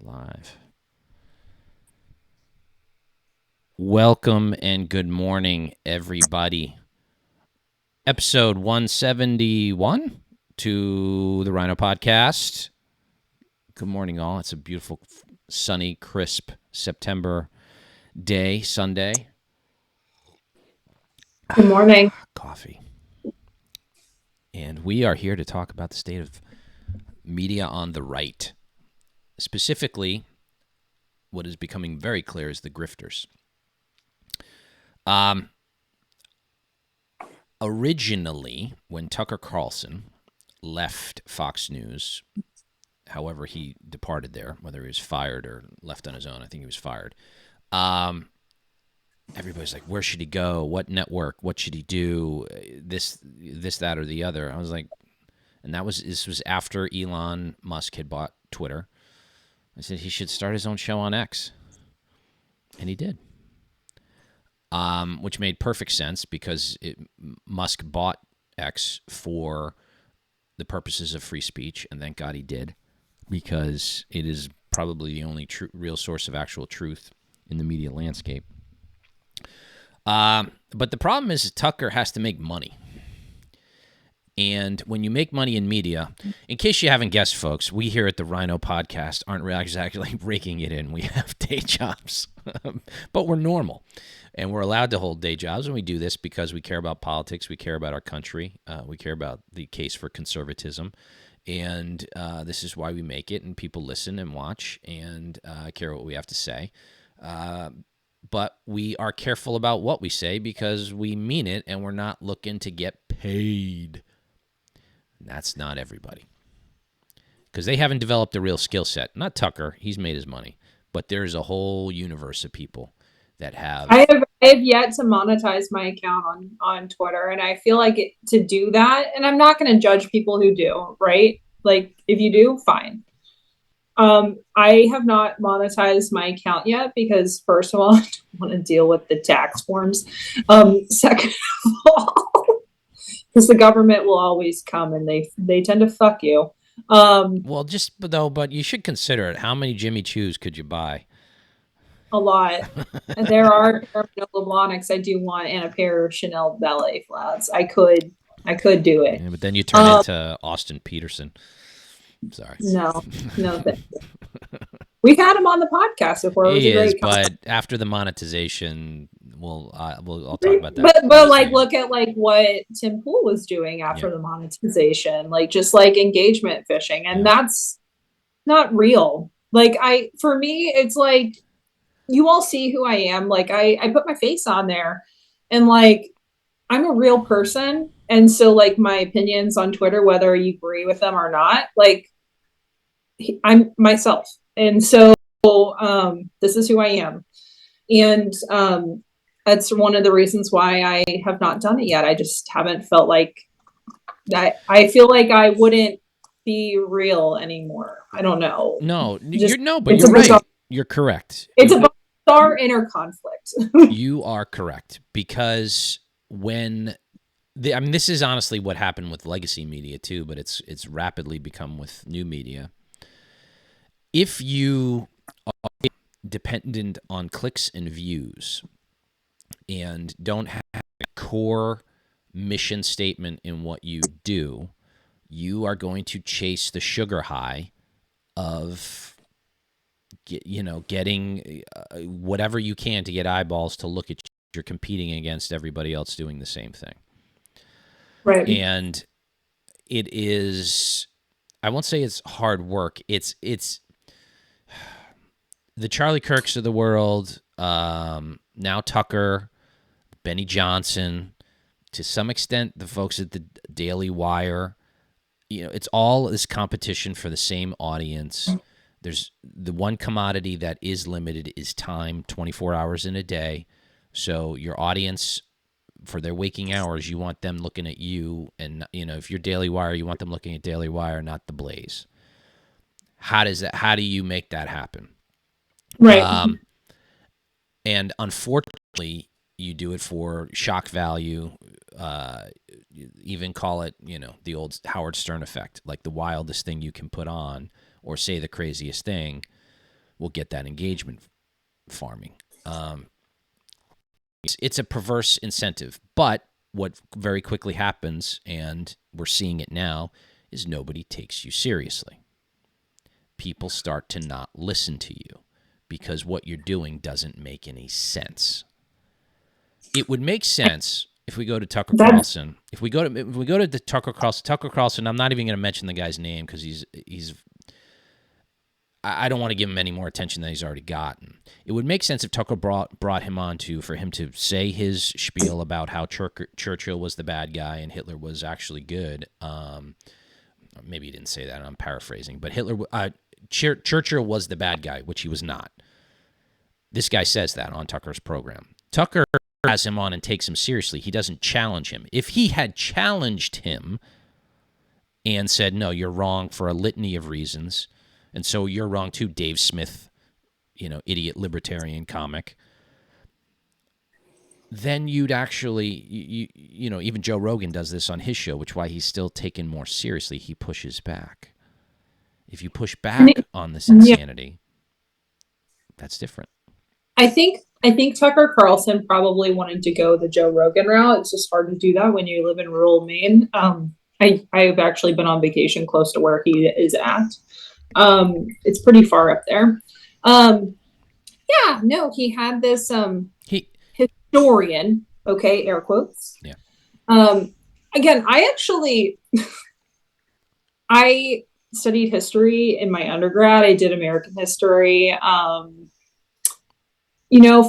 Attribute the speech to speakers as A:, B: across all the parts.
A: Live. Welcome and good morning, everybody. Episode 171 to the RINO podcast. Good morning, all. It's a beautiful, sunny, crisp September day, Sunday.
B: Good morning.
A: Coffee. And we are here to talk about the state of media on the right. Specifically, what is becoming very clear is the grifters. Originally, when Tucker Carlson left Fox News, however he departed there, whether he was fired or left on his own, I think he was fired. Everybody's like, where should he go? What network? What should he do? This, that, or the other. I was like, and this was after Elon Musk had bought Twitter. I said he should start his own show on X, and he did. Which made perfect sense because Musk bought X for the purposes of free speech, and thank God he did, because it is probably the only real source of actual truth in the media landscape. But the problem is Tucker has to make money. And when you make money in media, in case you haven't guessed, folks, we here at the RINO podcast aren't exactly raking it in. We have day jobs, but we're normal. And we're allowed to hold day jobs, and we do this because we care about politics, we care about our country, we care about the case for conservatism, and this is why we make it, and people listen and watch and care what we have to say. But we are careful about what we say because we mean it, and we're not looking to get paid. And that's not everybody, because they haven't developed a real skill set. Not Tucker, he's made his money, but there's a whole universe of people that have.
B: I have yet to monetize my account on Twitter, and I feel like to do that, and I'm not going to judge people who do, right? Like, if you do, fine. I have not monetized my account yet because, first of all, I don't want to deal with the tax forms. Second of all, because the government will always come and they tend to fuck you.
A: But you should consider it. How many Jimmy Choos could you buy?
B: A lot. And there are LeBlanics I do want, and a pair of Chanel ballet flats. I could do it.
A: Yeah, but then you turn into Austin Peterson. Sorry.
B: No. We've had him on the podcast before.
A: He is, but after the monetization, I'll talk about that.
B: But like, look at like what Tim Pool was doing after the monetization, like just like engagement fishing, and that's not real. Like for me, it's like, you all see who I am. Like I put my face on there, and like I'm a real person, and so like my opinions on Twitter, whether you agree with them or not, like I'm myself, and so this is who I am, and that's one of the reasons why I have not done it yet. I just haven't felt like that. I feel like I wouldn't be real anymore. I don't know.
A: But you're right. You're correct.
B: It's a bizarre inner conflict.
A: You are correct, because this is honestly what happened with legacy media too, but it's rapidly become with new media. If you are dependent on clicks and views and don't have a core mission statement in what you do, you are going to chase the sugar high of getting whatever you can to get eyeballs to look at you. You're competing against everybody else doing the same thing.
B: Right.
A: And it is, I won't say it's hard work. It's the Charlie Kirks of the world, now Tucker, Benny Johnson, to some extent the folks at the Daily Wire. It's all this competition for the same audience. There's the one commodity that is limited is time, 24 hours in a day. So your audience, for their waking hours, you want them looking at you, and if you're Daily Wire, you want them looking at Daily Wire, not the Blaze. How do you make that happen?
B: Right.
A: And unfortunately, you do it for shock value. Even call it, the old Howard Stern effect, like the wildest thing you can put on or say the craziest thing. will get that engagement farming. It's a perverse incentive, but what very quickly happens, and we're seeing it now, is nobody takes you seriously. People start to not listen to you because what you're doing doesn't make any sense. It would make sense if we go to Tucker Carlson. If we go to the Tucker Carlson, I'm not even going to mention the guy's name because he's. I don't want to give him any more attention than he's already gotten. It would make sense if Tucker brought him on for him to say his spiel about how Churchill was the bad guy and Hitler was actually good. Maybe he didn't say that. I'm paraphrasing, but Churchill was the bad guy, which he was not. This guy says that on Tucker's program. Tucker has him on and takes him seriously. He doesn't challenge him. If he had challenged him and said, no, you're wrong for a litany of reasons, and so you're wrong too, Dave Smith, idiot libertarian comic, then you'd actually, even Joe Rogan does this on his show, which is why he's still taken more seriously. He pushes back. If you push back on this insanity, that's different. I
B: think Tucker Carlson probably wanted to go the Joe Rogan route. It's just hard to do that when you live in rural Maine. I've actually been on vacation close to where he is at. It's pretty far up there. He had this historian, okay, air quotes.
A: Yeah.
B: Again, I studied history in my undergrad. I did American history.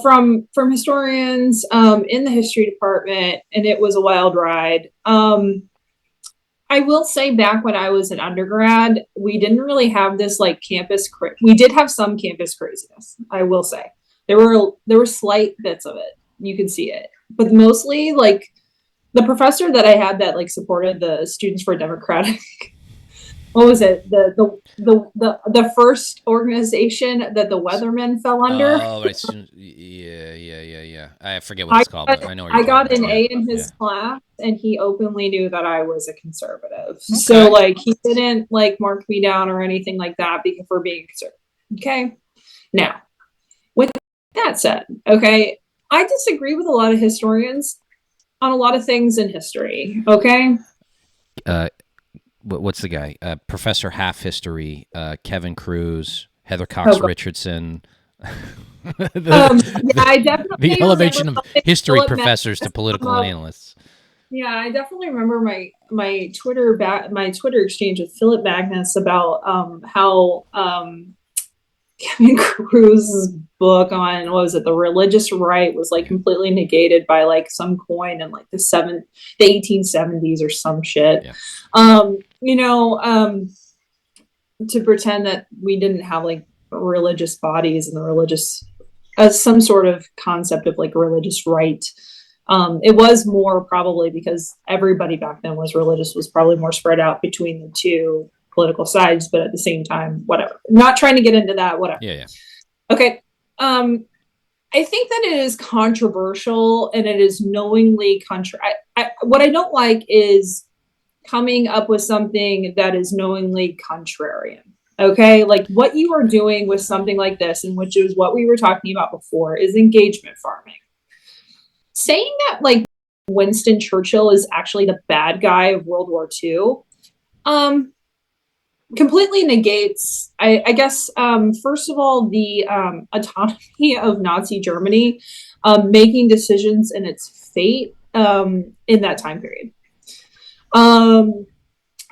B: From historians in the history department, and it was a wild ride. I will say back when I was an undergrad, we didn't really have this like campus. We did have some campus craziness. I will say there were slight bits of it. You could see it, but mostly like the professor that I had that like supported the Students for Democratic. What was it? The first organization that the Weathermen fell under.
A: Oh, yeah. I forget what it's called. But I know.
B: I got an A in his class, and he openly knew that I was a conservative. Okay. So like he didn't like mark me down or anything like that for being conservative. Okay. Now, with that said, okay, I disagree with a lot of historians on a lot of things in history. Okay.
A: What's the guy? Professor Half History, Kevin Cruz, Heather Cox Richardson.
B: I definitely
A: the elevation of history professors to political analysts.
B: Yeah, I definitely remember my Twitter exchange with Philip Magnus about how Kevin Cruz's book on the religious right was like completely negated by like some coin in like the 1870s or some shit. Yeah. To pretend that we didn't have like religious bodies and the religious as some sort of concept of like religious right. It was more probably because everybody back then was probably more spread out between the two political sides, but at the same time, whatever. Not trying to get into that, whatever.
A: Yeah.
B: Okay. I think that it is controversial and it is knowingly what I don't like is coming up with something that is knowingly contrarian. Okay. Like what you are doing with something like this, and which is what we were talking about before, is engagement farming. Saying that like Winston Churchill is actually the bad guy of World War II, completely negates, I guess, first of all, the autonomy of Nazi Germany making decisions in its fate in that time period.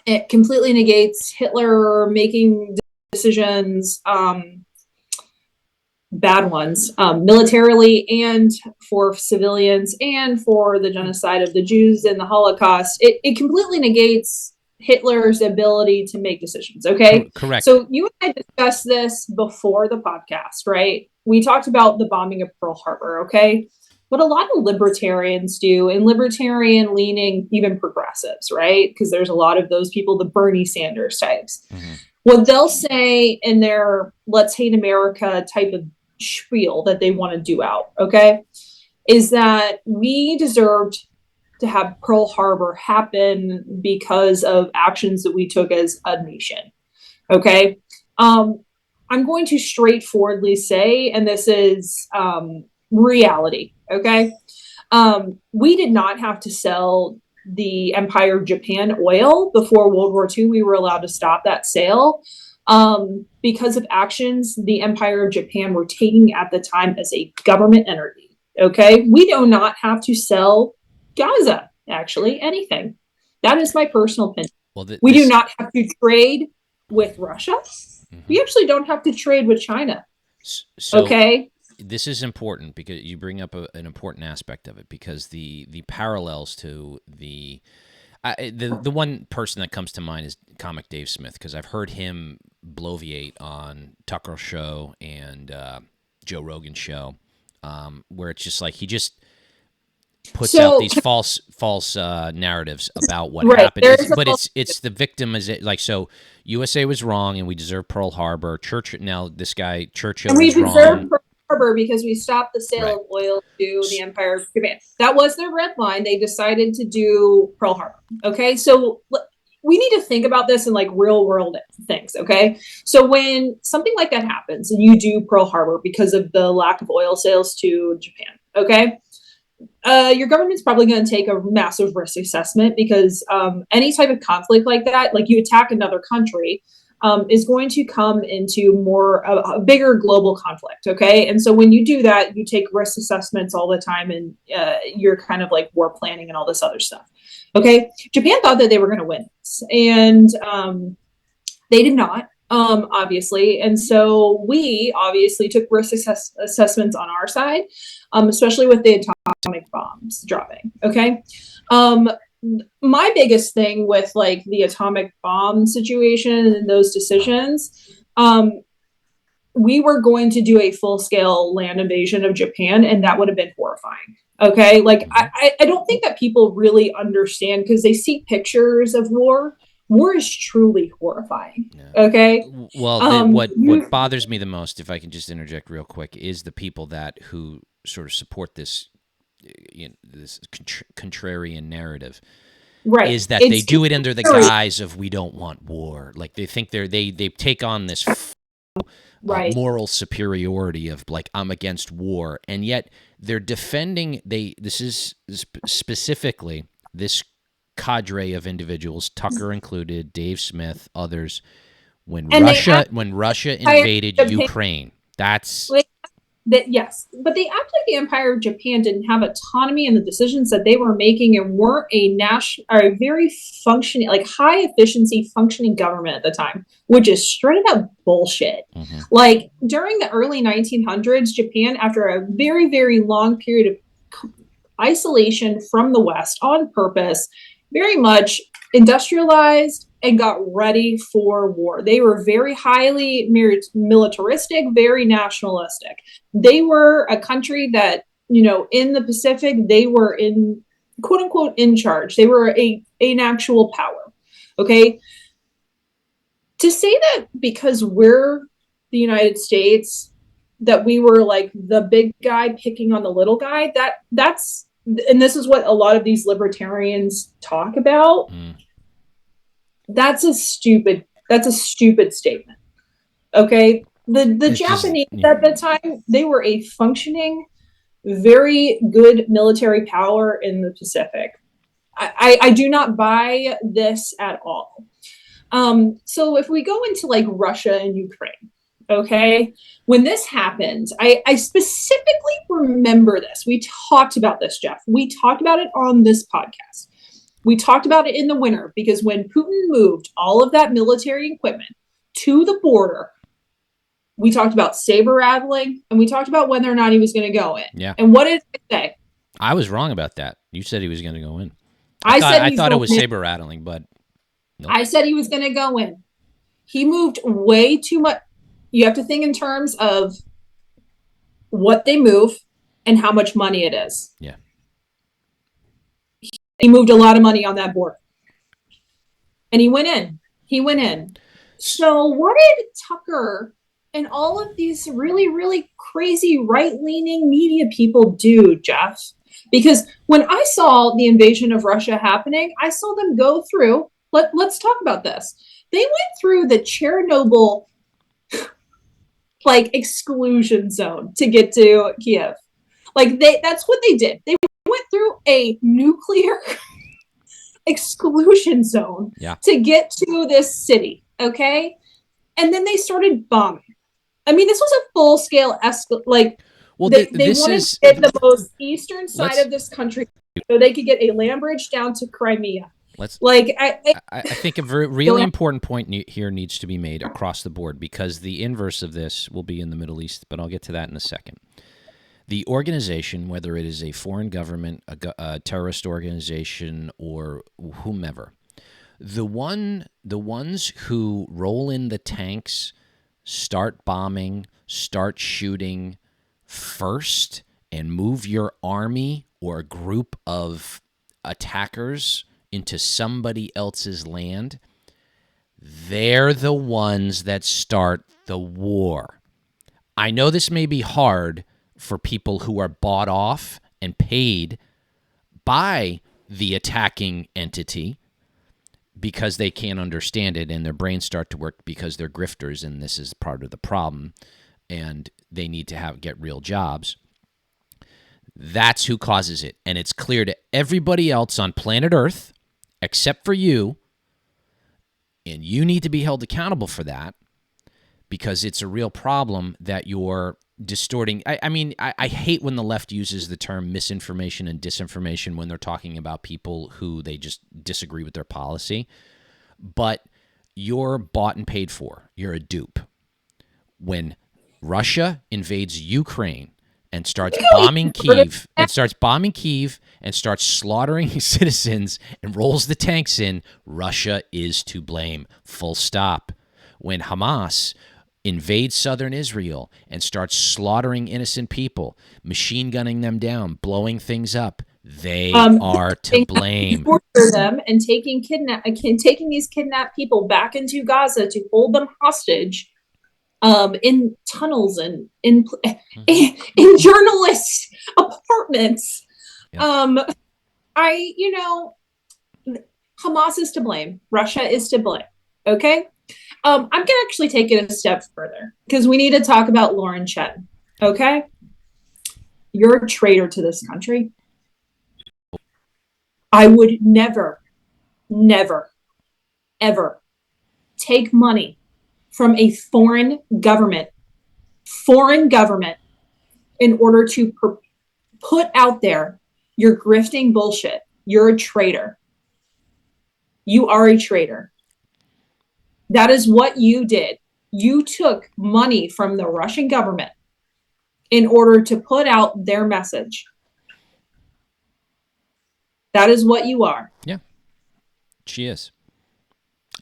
B: It completely negates Hitler making decisions, bad ones, militarily and for civilians and for the genocide of the Jews and the Holocaust. It completely negates Hitler's ability to make decisions. Okay.
A: Correct.
B: So you and I discussed this before the podcast, right? We talked about the bombing of Pearl Harbor. Okay. What a lot of libertarians do, and libertarian leaning, even progressives, right? Because there's a lot of those people, the Bernie Sanders types. Mm-hmm. What they'll say in their let's hate America type of spiel that they want to do out, okay, is that we deserved to have Pearl Harbor happen because of actions that we took as a nation. Okay. I'm going to straightforwardly say, and this is reality, okay? We did not have to sell the Empire of Japan oil before World War II. We were allowed to stop that sale because of actions the Empire of Japan were taking at the time as a government entity. Okay, we do not have to sell Gaza, actually, anything. That is my personal opinion.
A: Well,
B: we do not have to trade with Russia. Mm-hmm. We actually don't have to trade with China.
A: So,
B: okay.
A: This is important because you bring up an important aspect of it, because the parallels to the one person that comes to mind is comic Dave Smith, because I've heard him bloviate on Tucker show and Joe Rogan show, where it's just like he just puts out these false narratives about what happened. But it's the victim is it like, so USA was wrong and we deserve Pearl Harbor. Now this guy Churchill was wrong.
B: Harbor because we stopped the sale of oil to the Empire of Japan. That was their red line. They decided to do Pearl Harbor. Okay, so we need to think about this in like real world things. Okay, so when something like that happens and you do Pearl Harbor because of the lack of oil sales to Japan, okay, your government's probably going to take a massive risk assessment, because any type of conflict like that, like you attack another country, is going to come into more a bigger global conflict. Okay. And so when you do that, you take risk assessments all the time, and you're kind of like war planning and all this other stuff. Okay. Japan thought that they were going to win this, and they did not, obviously. And so we obviously took risk assessments on our side, especially with the atomic bombs dropping. Okay. My biggest thing with like the atomic bomb situation and those decisions, we were going to do a full-scale land invasion of Japan, and that would have been horrifying. Okay, like I don't think that people really understand, because they see pictures of war. War is truly horrifying. Yeah. Okay.
A: Well, what bothers me the most, if I can just interject real quick, is the people who sort of support this, this contrarian narrative, right? Is that they do it under the guise of we don't want war. Like they think they take on this moral superiority of like, I'm against war, and yet they're defending. This is specifically this cadre of individuals, Tucker included, Dave Smith, others. When Russia invaded Ukraine,
B: yes, but they act like the Empire of Japan didn't have autonomy in the decisions that they were making, and weren't a very functioning, like high efficiency functioning government at the time, which is straight up bullshit. Mm-hmm. Like during the early 1900s, Japan, after a very, very long period of isolation from the West on purpose, very much industrialized and got ready for war. They were very highly militaristic, very nationalistic. They were a country that, in the Pacific, they were in, quote unquote, in charge. They were an actual power. Okay. To say that because we're the United States, that we were like the big guy picking on the little guy, that's, and this is what a lot of these libertarians talk about. That's a stupid statement. Okay. The Japanese at the time, they were a functioning, very good military power in the Pacific. I do not buy this at all. So if we go into like Russia and Ukraine, okay, when this happened, I specifically remember this. We talked about this, Jeff. We talked about it on this podcast. We talked about it in the winter, because when Putin moved all of that military equipment to the border, we talked about saber rattling, and we talked about whether or not he was going to go in.
A: Yeah.
B: And what did I say?
A: I was wrong about that. You said he was going to go in. I thought it was saber rattling, but nope.
B: I said he was going to go in. He moved way too much. You have to think in terms of what they move and how much money it is.
A: Yeah.
B: He moved a lot of money on that border. And he went in. So what did Tucker and all of these really, really crazy right-leaning media people do, Jeff? Because when I saw the invasion of Russia happening, I saw them go through, let's talk about this. They went through the Chernobyl, like exclusion zone to get to Kiev. Like that's what they did. They went through a nuclear exclusion zone to get to this city. Okay. And then they started bombing. I mean, this was a full scale like
A: well,
B: they wanted to get the most eastern side of this country so they could get a land bridge down to Crimea. Like
A: I think a really important point here needs to be made across the board, because the inverse of this will be in the Middle East, but I'll get to that in a second. The organization, whether it is a foreign government, a terrorist organization, or whomever, the ones who roll in the tanks, start bombing, start shooting first, and move your army or a group of attackers into somebody else's land, they're the ones that start the war. I know this may be hard for people who are bought off and paid by the attacking entity because they can't understand it and their brains start to work because they're grifters, and this is part of the problem, and they need to get real jobs. That's who causes it. And it's clear to everybody else on planet Earth except for you, and you need to be held accountable for that, because it's a real problem that you're distorting. I hate when the left uses the term misinformation and disinformation when they're talking about people who they just disagree with their policy. But you're bought and paid for. You're a dupe. When Russia invades Ukraine and starts bombing Kyiv and starts slaughtering citizens and rolls the tanks in, Russia is to blame. Full stop. When Hamas invades southern Israel and starts slaughtering innocent people, machine gunning them down, blowing things up, they are to blame.
B: Torture them and taking these kidnapped people back into Gaza to hold them hostage, in tunnels and in journalists' apartments. Yep. Hamas is to blame. Russia is to blame. Okay. I'm going to actually take it a step further because we need to talk about Lauren Chen. Okay. You're a traitor to this country. I would never, ever take money from a foreign government in order to put out there your grifting bullshit. You're a traitor. You are a traitor. That is what you did. You took money from the Russian government in order to put out their message. That is what you are.
A: Yeah, she is.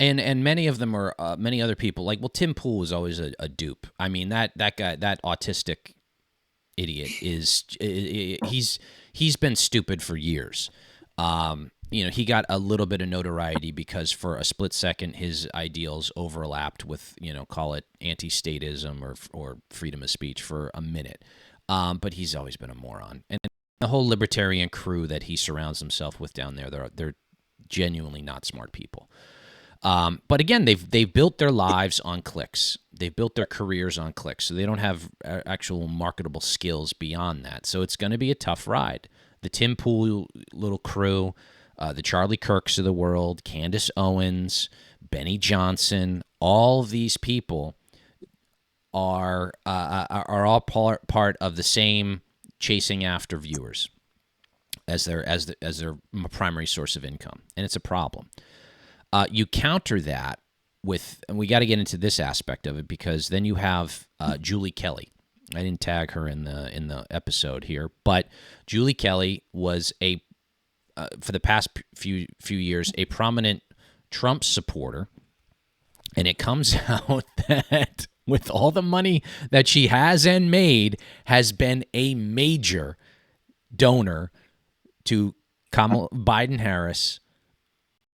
A: And many of them are, many other people, like, well, Tim Pool was always a dupe. I mean, that guy, that autistic idiot he's been stupid for years. He got a little bit of notoriety because for a split second, his ideals overlapped with, call it anti-statism or freedom of speech for a minute. But he's always been a moron. And the whole libertarian crew that he surrounds himself with down there, they're genuinely not smart people. But again, they've built their lives on clicks. They've built their careers on clicks. So they don't have actual marketable skills beyond that. So it's going to be a tough ride. The Tim Pool little crew, the Charlie Kirks of the world, Candace Owens, Benny Johnson, all of these people are all part of the same chasing after viewers as their primary source of income, and it's a problem. You counter that with, and we got to get into this aspect of it because then you have Julie Kelly. I didn't tag her in the episode here, but Julie Kelly was for the past few years a prominent Trump supporter, and it comes out that with all the money that she has and made, has been a major donor to Kamala Biden-Harris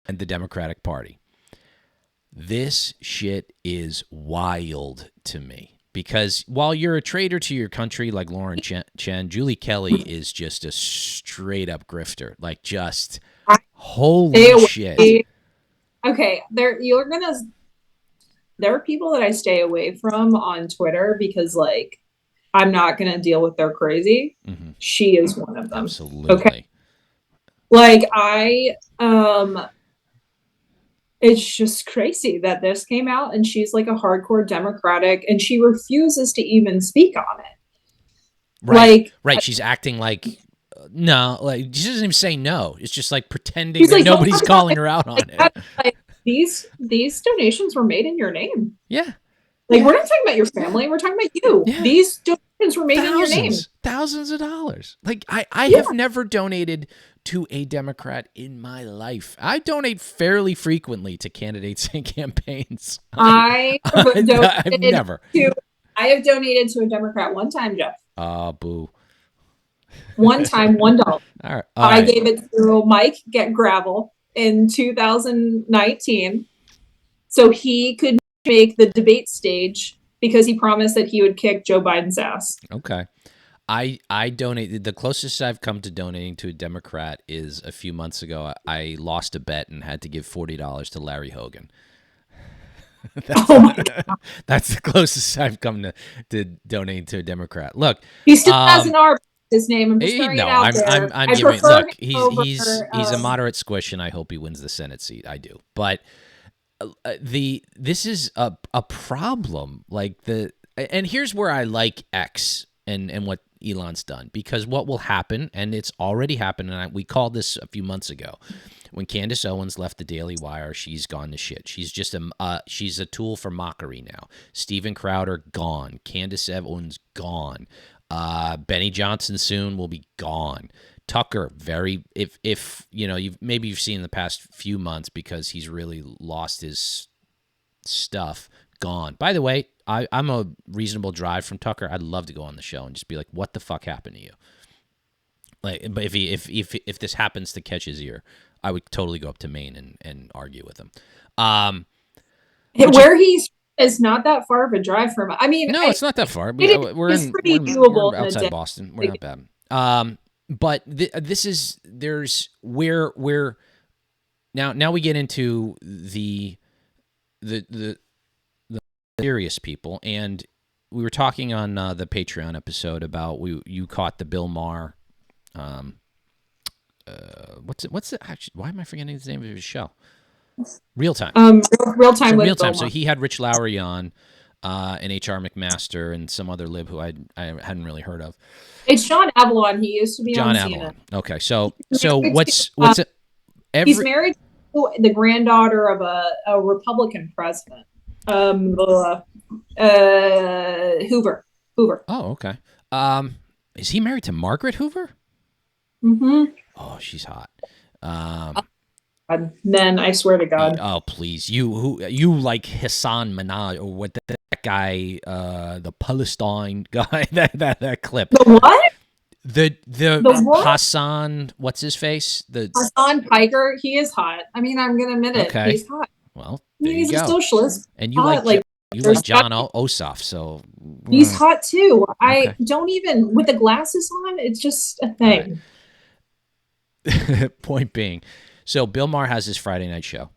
A: and the Democratic Party. This shit is wild to me because while you're a traitor to your country like Lauren Chen, Julie Kelly is just a straight up grifter. Like, just holy shit.
B: Okay, there are people that I stay away from on Twitter because like I'm not going to deal with their crazy.
A: Mm-hmm.
B: She is one of them.
A: Absolutely.
B: Okay. Like it's just crazy that this came out and she's like a hardcore Democratic and she refuses to even speak on it.
A: Right. Right. She's acting like no, like she doesn't even say no. It's just like pretending that like, nobody's calling her out on it.
B: Like, these donations were made in your name.
A: Yeah.
B: Like we're not talking about your family. We're talking about you. Yeah. These donations were made in your name.
A: Thousands of dollars. Like I have never donated to a Democrat in my life. I donate fairly frequently to candidates and campaigns.
B: I've never. I have donated to a Democrat one time, Jeff.
A: Boo.
B: One time, $1. All
A: right.
B: I gave it to Mike Get Gravel in 2019 so he could make the debate stage because he promised that he would kick Joe Biden's ass.
A: Okay. I donated. The closest I've come to donating to a Democrat is a few months ago. I lost a bet and had to give $40 to Larry Hogan. That's the closest I've come to donating to a Democrat. Look,
B: he still has an R. His name. I'm just throwing it out there.
A: I'm giving. Look, he's a moderate squish, and I hope he wins the Senate seat. I do, but this is a problem. Like and here's where I like X and what Elon's done, because what will happen, and it's already happened, and we called this a few months ago. When Candace Owens left the Daily Wire, she's gone to shit. She's just she's a tool for mockery now. Steven Crowder, gone. Candace Owens, gone. Benny Johnson soon will be gone. Tucker, if you know, you've seen in the past few months because he's really lost his stuff, gone. By the way, I'm a reasonable drive from Tucker. I'd love to go on the show and just be like, what the fuck happened to you? Like, but if this happens to catch his ear, I would totally go up to Maine and argue with him.
B: Where he's is not that far of a drive from. I mean,
A: no, it's not that far. We're outside Boston. We're not bad. But there's where now we get into the serious people, and we were talking on the Patreon episode about you caught the Bill Maher. What's it? Actually, why am I forgetting the name of his show? Real Time.
B: Real Time.
A: Real Time. So he had Rich Lowry on, and H.R. McMaster, and some other lib who I hadn't really heard of.
B: It's John Avalon. He used to be
A: John
B: on
A: Avalon.
B: CNN.
A: Okay, so what's it?
B: He's married to the granddaughter of a Republican president, Hoover.
A: Oh, okay. Is he married to Margaret Hoover?
B: Mm-hmm.
A: Oh, she's hot.
B: Men, I swear to God.
A: Oh, please. You like Hassan Minaj or what that guy, the Palestine guy, that clip.
B: The what?
A: The Hassan, what's his face? The
B: Hassan Piker, he is hot. I mean, I'm gonna admit it. Okay. He's hot.
A: Well,
B: he's a socialist.
A: And you like John Ossoff, so
B: he's hot too. Okay. I don't even with the glasses on, it's just a thing.
A: Right. Point being, so Bill Maher has his Friday night show.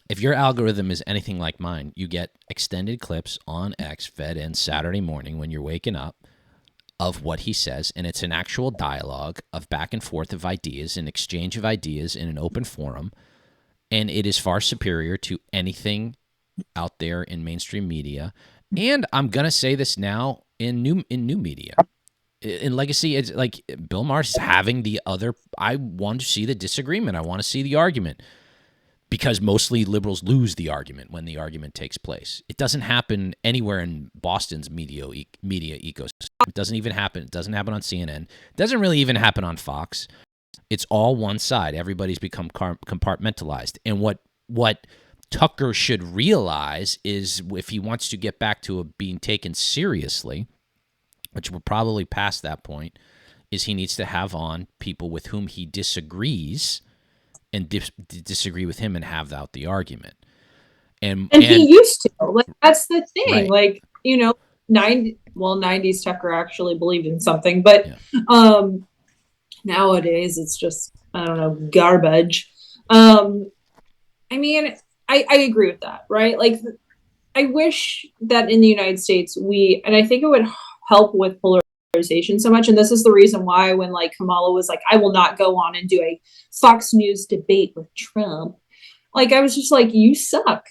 A: If your algorithm is anything like mine, you get extended clips on X fed in Saturday morning when you're waking up of what he says, and it's an actual dialogue of back and forth of ideas, an exchange of ideas in an open forum, and it is far superior to anything out there in mainstream media. And I'm gonna say this now in new media. In legacy, it's like Bill Maher's having the other. I want to see the disagreement. I want to see the argument, because mostly liberals lose the argument when the argument takes place. It doesn't happen anywhere in Boston's media ecosystem. It doesn't even happen. It doesn't happen on CNN. It doesn't really even happen on Fox. It's all one side. Everybody's become compartmentalized. And what Tucker should realize is, if he wants to get back to being taken seriously, which we're probably past that point, is he needs to have on people with whom he disagrees and disagree with him and have out the argument. And
B: he used to. Like, that's the thing.
A: Right.
B: Like, 90s Tucker actually believed in something, but nowadays it's just, I don't know, garbage. I mean, I agree with that, right? Like, I wish that in the United States and I think it would help with polarization so much. And this is the reason why when like Kamala was like, I will not go on and do a Fox News debate with Trump. Like, I was just like, you suck.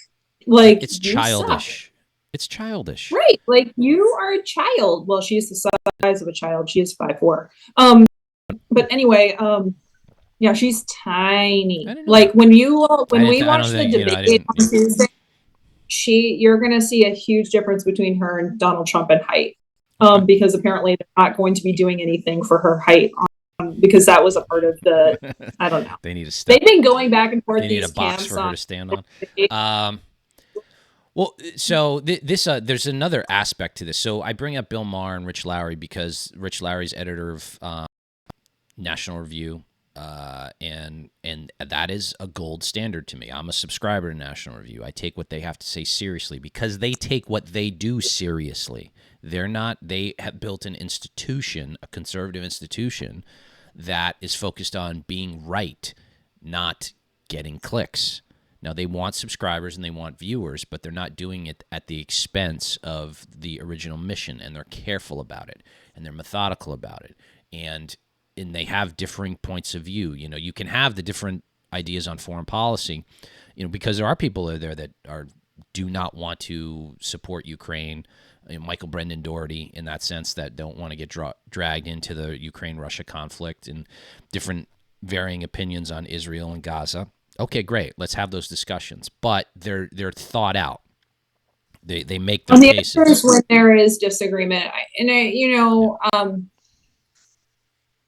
B: Like,
A: it's childish. It's childish.
B: Right. Like, you are a child. Well, she's the size of a child. She is 5'4". But anyway, yeah, she's tiny. Like, when we watch the debate on Tuesday, you're going to see a huge difference between her and Donald Trump in height. Because apparently they're not going to be doing anything for her height because that was a part of the, I don't know.
A: They need a
B: They've been going back and forth.
A: They need a box for her to stand on. Well, so there's another aspect to this. So I bring up Bill Maher and Rich Lowry because Rich Lowry's editor of National Review, and that is a gold standard to me. I'm a subscriber to National Review. I take what they have to say seriously because they take what they do seriously. They have built an institution, a conservative institution, that is focused on being right, not getting clicks. Now, they want subscribers and they want viewers, but they're not doing it at the expense of the original mission, and they're careful about it, and they're methodical about it, and they have differing points of view. You know, you can have the different ideas on foreign policy, you know, because there are people there that do not want to support Ukraine. You know, Michael Brendan Doherty, in that sense, that don't want to get dragged into the Ukraine-Russia conflict, and different varying opinions on Israel and Gaza. Okay, great. Let's have those discussions, but they're thought out. They make their cases.
B: When there is disagreement,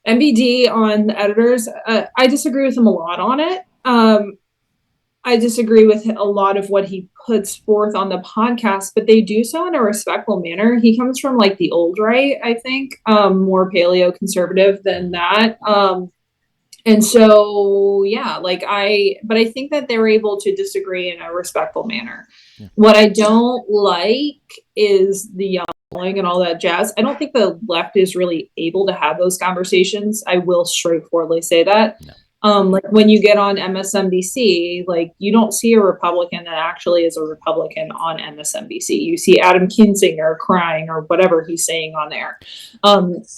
B: MBD on the editors, I disagree with him a lot on it. I disagree with a lot of what he puts forth on the podcast, but they do so in a respectful manner. He comes from like the old right, I think, more paleo conservative than that. And so, yeah, but I think that they're able to disagree in a respectful manner. Yeah. What I don't like is the yelling and all that jazz. I don't think the left is really able to have those conversations. I will straightforwardly say that. No. Like when you get on MSNBC, like you don't see a Republican that actually is a Republican on MSNBC. You see Adam Kinzinger crying or whatever he's saying on there.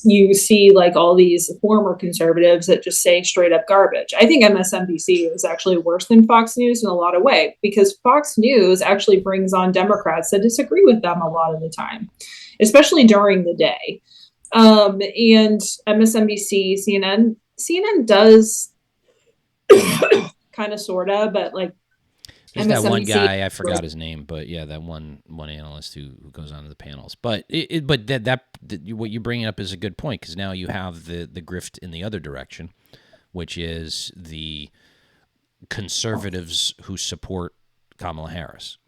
B: You see like all these former conservatives that just say straight up garbage. I think MSNBC is actually worse than Fox News in a lot of ways because Fox News actually brings on Democrats that disagree with them a lot of the time, especially during the day. And MSNBC, CNN does kind of sorta, but like
A: there's MSNBC, that one guy, I forgot his name, but yeah, that one analyst who goes on to the panels. But what you're bringing up is a good point because now you have the grift in the other direction, which is the conservatives who support Kamala Harris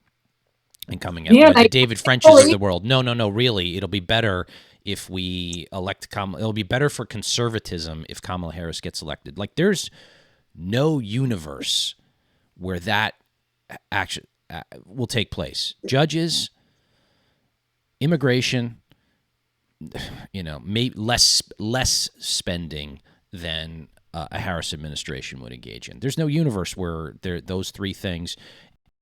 A: and coming out with the David Frenches of the world. No, really, it'll be better if we elect Kamala. It'll be better for conservatism if Kamala Harris gets elected. Like there's no universe where that action will take place. Judges, immigration, less spending than a Harris administration would engage in. There's no universe where those three things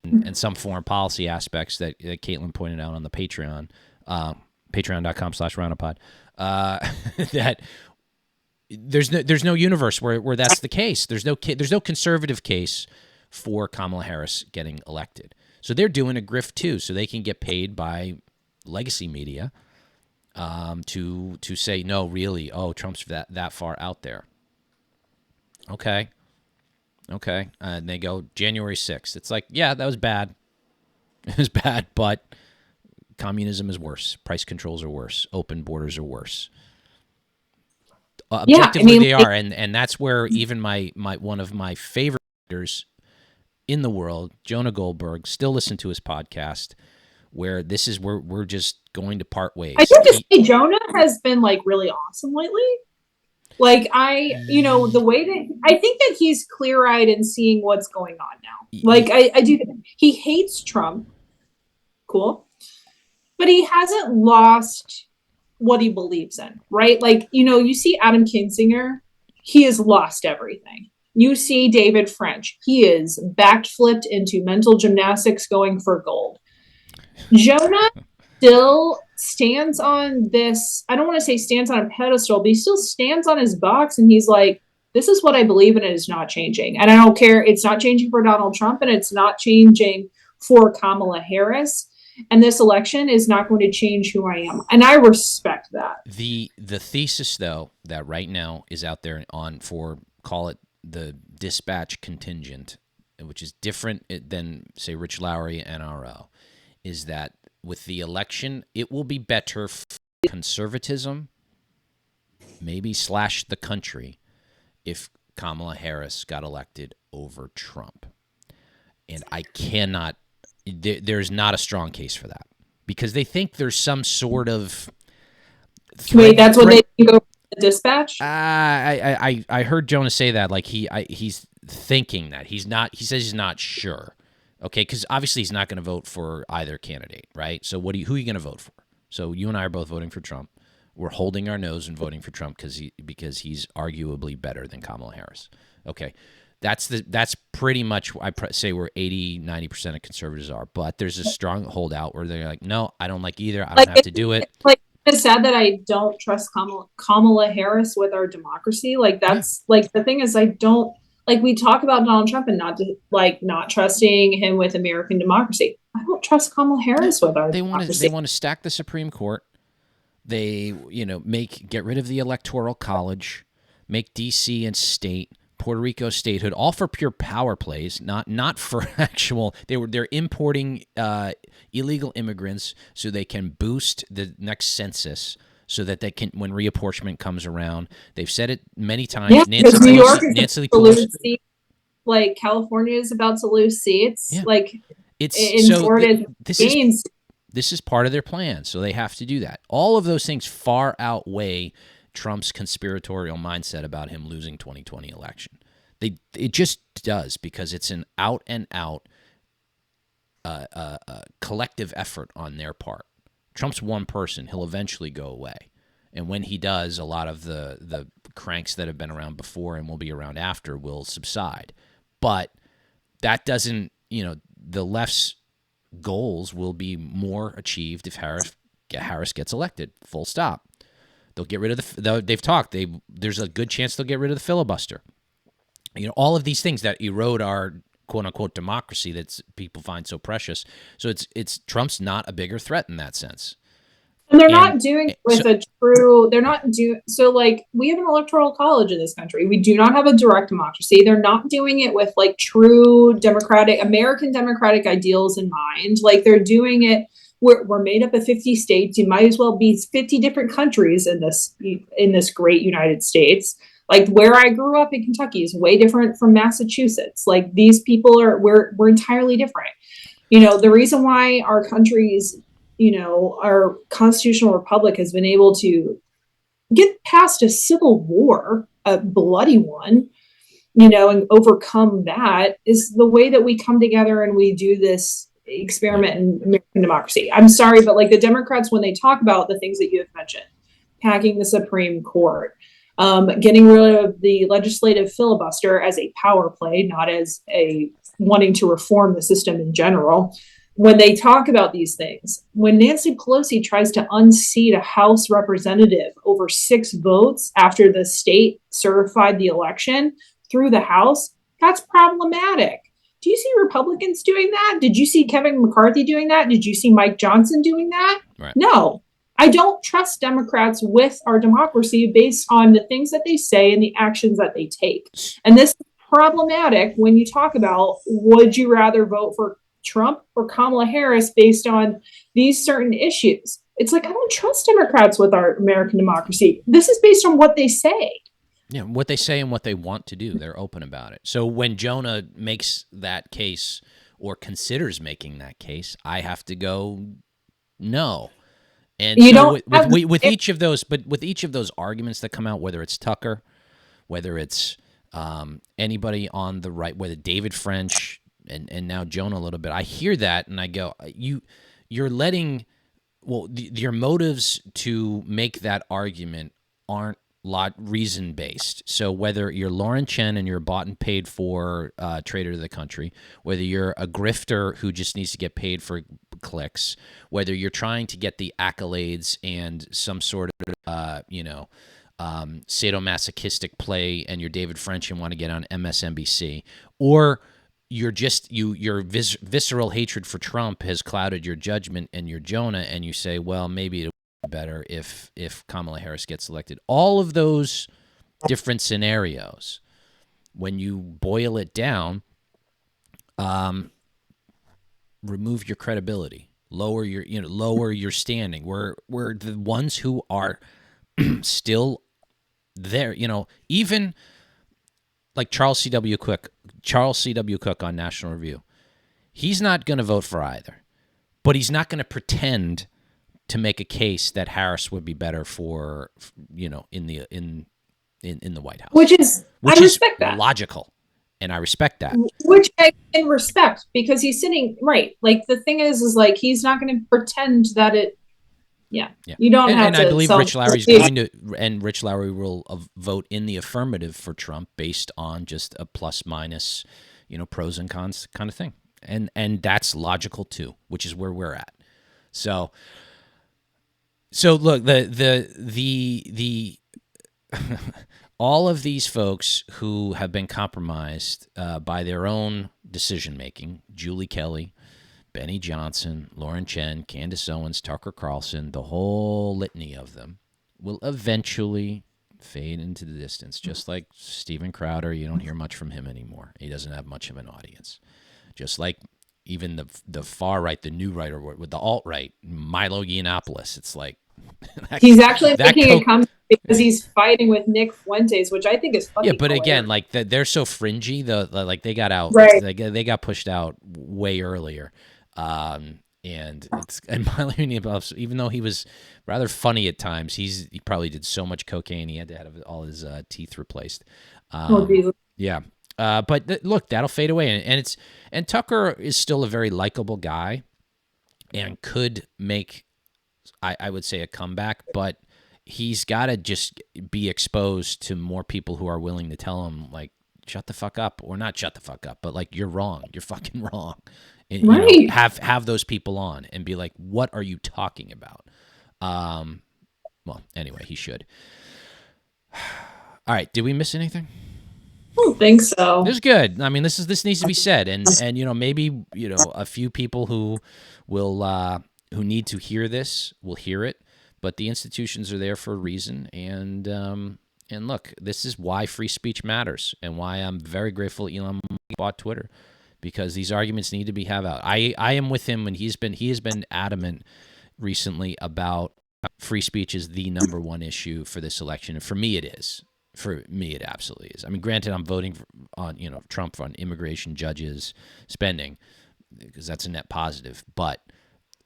A: and some foreign policy aspects that Caitlin pointed out on the Patreon, patreon.com/RINOpod, that there's no universe where that's the case. There's no conservative case for Kamala Harris getting elected. So they're doing a grift too, so they can get paid by legacy media to say no, really. Oh, Trump's that far out there. Okay, and they go January 6th. It's like, yeah, that was bad. It was bad, but communism is worse. Price controls are worse. Open borders are worse. Objectively, they are, and that's where even my one of my favorite writers in the world, Jonah Goldberg, still listen to his podcast. Where this is where we're just going to part ways.
B: I think to say Jonah has been like really awesome lately. Like the way that I think that he's clear-eyed and seeing what's going on now. Like I do. He hates Trump. Cool, but he hasn't lost what he believes in, right? Like, you see Adam Kinzinger, he has lost everything. You see David French, he is backflipped into mental gymnastics going for gold. Jonah still stands on this. I don't want to say stands on a pedestal, but he still stands on his box and he's like, this is what I believe in, and it's not changing. And I don't care. It's not changing for Donald Trump and it's not changing for Kamala Harris. And this election is not going to change who I am. And I respect that.
A: The thesis, though, that right now is out there on for, call it the dispatch contingent, which is different than, say, Rich Lowry, NRO, is that with the election, it will be better for conservatism, maybe slash the country, if Kamala Harris got elected over Trump. And I cannot, there's not a strong case for that because they think there's some sort of
B: Wait, that's what they think over the dispatch?
A: I heard Jonah say that, like he's thinking that. He's not, he says he's not sure. Okay, because obviously he's not going to vote for either candidate, right? So who are you going to vote for? So you and I are both voting for Trump. We're holding our nose and voting for Trump because he's arguably better than Kamala Harris. Okay, that's pretty much, I say where 80-90% of conservatives are. But there's a strong holdout where they're like, no, I don't like either. I don't have to do it.
B: Like, it's sad that I don't trust Kamala Harris with our democracy. Like that's like the thing is I don't. Like we talk about Donald Trump and not trusting him with American democracy. I don't trust Kamala Harris with our democracy.
A: They want to stack the Supreme Court. They, get rid of the Electoral College, make D.C. and state, Puerto Rico statehood, all for pure power plays, not for actual. They're importing illegal immigrants so they can boost the next census. So that they can, when reapportionment comes around, they've said it many times.
B: Yeah, because New York is about to lose seats. Like California is about to lose seats. Yeah. Like
A: it's in Florida, this is part of their plan. So they have to do that. All of those things far outweigh Trump's conspiratorial mindset about him losing 2020 election. It just does because it's an out and out collective effort on their part. Trump's one person. He'll eventually go away. And when he does, a lot of the cranks that have been around before and will be around after will subside. But that doesn't, the left's goals will be more achieved if Harris gets elected. Full stop. They'll get rid of they've talked. There's a good chance they'll get rid of the filibuster. All of these things that erode our quote unquote democracy that people find so precious. So it's Trump's not a bigger threat in that sense.
B: And they're not doing it with a true, they're not doing, so like we have an electoral college in this country. We do not have a direct democracy. They're not doing it with like true American democratic ideals in mind. Like they're doing it, we're made up of 50 states. You might as well be 50 different countries in this great United States. Like where I grew up in Kentucky is way different from Massachusetts. Like these people we're entirely different. The reason why our country's, our constitutional republic has been able to get past a civil war, a bloody one, and overcome that is the way that we come together and we do this experiment in American democracy. I'm sorry, but like the Democrats, when they talk about the things that you have mentioned, packing the Supreme Court, getting rid of the legislative filibuster as a power play, not as a wanting to reform the system in general. When they talk about these things, when Nancy Pelosi tries to unseat a House representative over 6 votes after the state certified the election through the House, that's problematic. Do you see Republicans doing that? Did you see Kevin McCarthy doing that? Did you see Mike Johnson doing that?
A: Right.
B: No. I don't trust Democrats with our democracy based on the things that they say and the actions that they take. And this is problematic when you talk about, would you rather vote for Trump or Kamala Harris based on these certain issues? It's like, I don't trust Democrats with our American democracy. This is based on what they say.
A: Yeah, what they say and what they want to do. They're open about it. So when Jonah makes that case or considers making that case, I have to go, no. And
B: you
A: so
B: don't
A: with each of those, but with each of those arguments that come out, whether it's Tucker, whether it's anybody on the right, whether David French and now Jonah a little bit, I hear that and I go, you're letting, your motives to make that argument aren't reason based. So whether you're Lauren Chen and you're a bought and paid for traitor to the country, whether you're a grifter who just needs to get paid for clicks, whether you're trying to get the accolades and some sort of sadomasochistic play, and you're David French and want to get on MSNBC, or you're just your visceral hatred for Trump has clouded your judgment and you're Jonah, and you say, well, maybe it better if Kamala Harris gets elected. All of those different scenarios, when you boil it down, remove your credibility, lower your standing. We're the ones who are still there. Even like Charles C.W. Cook on National Review, he's not going to vote for either, but he's not going to pretend to make a case that Harris would be better for, in the White House,
B: which is that.
A: Logical, and I respect that.
B: Which I can respect, because he's sitting right. Like, the thing is like, he's not going to pretend that it. Yeah. You don't have to.
A: And I believe Rich Lowry's going to, and Rich Lowry will vote in the affirmative for Trump based on just a plus minus, pros and cons kind of thing, and that's logical too, which is where we're at. So look, the all of these folks who have been compromised by their own decision making, Julie Kelly, Benny Johnson, Lauren Chen, Candace Owens, Tucker Carlson, the whole litany of them will eventually fade into the distance. Just like Steven Crowder, you don't hear much from him anymore. He doesn't have much of an audience. Just like even the far right, the new right, or with the alt right, Milo Yiannopoulos. It's like
B: he's actually making a comeback because he's fighting with Nick Fuentes, which I think is fucking
A: but
B: hilarious.
A: Again, like they're so fringy. Like they got out,
B: right.
A: They got pushed out way earlier. And Milo Yiannopoulos, even though he was rather funny at times, he probably did so much cocaine he had to have all his teeth replaced. Yeah. But look, that'll fade away, and Tucker is still a very likable guy, and could make, I would say, a comeback, but he's got to just be exposed to more people who are willing to tell him, like, shut the fuck up, or not shut the fuck up, but like, you're wrong, you're fucking wrong. And,
B: right.
A: Have those people on and be like, what are you talking about? Well, anyway, he should. All right, did we miss anything?
B: I don't think so.
A: This is good. I mean, this needs to be said, and maybe a few people who will who need to hear this will hear it, but the institutions are there for a reason, and look, this is why free speech matters, and why I'm very grateful Elon bought Twitter, because these arguments need to be have out. I am with him, and he has been adamant recently about free speech is the number one issue for this election, and for me it is. For me, it absolutely is. I mean, granted, I'm voting on Trump on immigration, judges, spending, because that's a net positive. But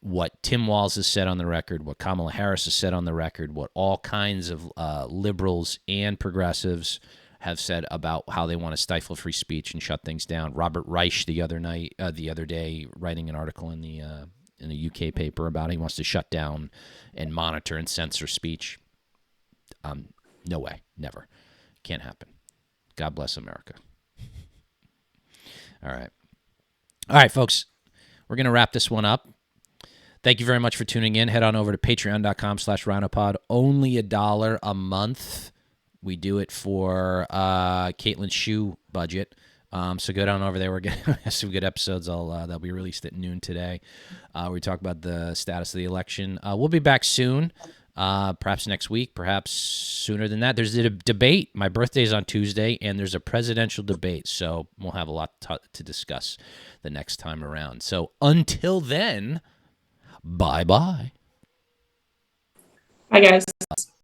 A: what Tim Walz has said on the record, what Kamala Harris has said on the record, what all kinds of liberals and progressives have said about how they want to stifle free speech and shut things down. Robert Reich the other day, writing an article in a UK paper about he wants to shut down and monitor and censor speech. No way, never. Can't happen. God bless America. All right, folks. We're going to wrap this one up. Thank you very much for tuning in. Head on over to patreon.com/RhinoPod. Only $1 a month. We do it for Caitlin's shoe budget. So go down over there. We're going to have some good episodes. They'll be released at noon today. We talk about the status of the election. We'll be back soon. Perhaps next week, perhaps sooner than that. There's a debate. My birthday is on Tuesday, and there's a presidential debate, so we'll have a lot to discuss the next time around. So until then, bye-bye.
B: Bye, guys.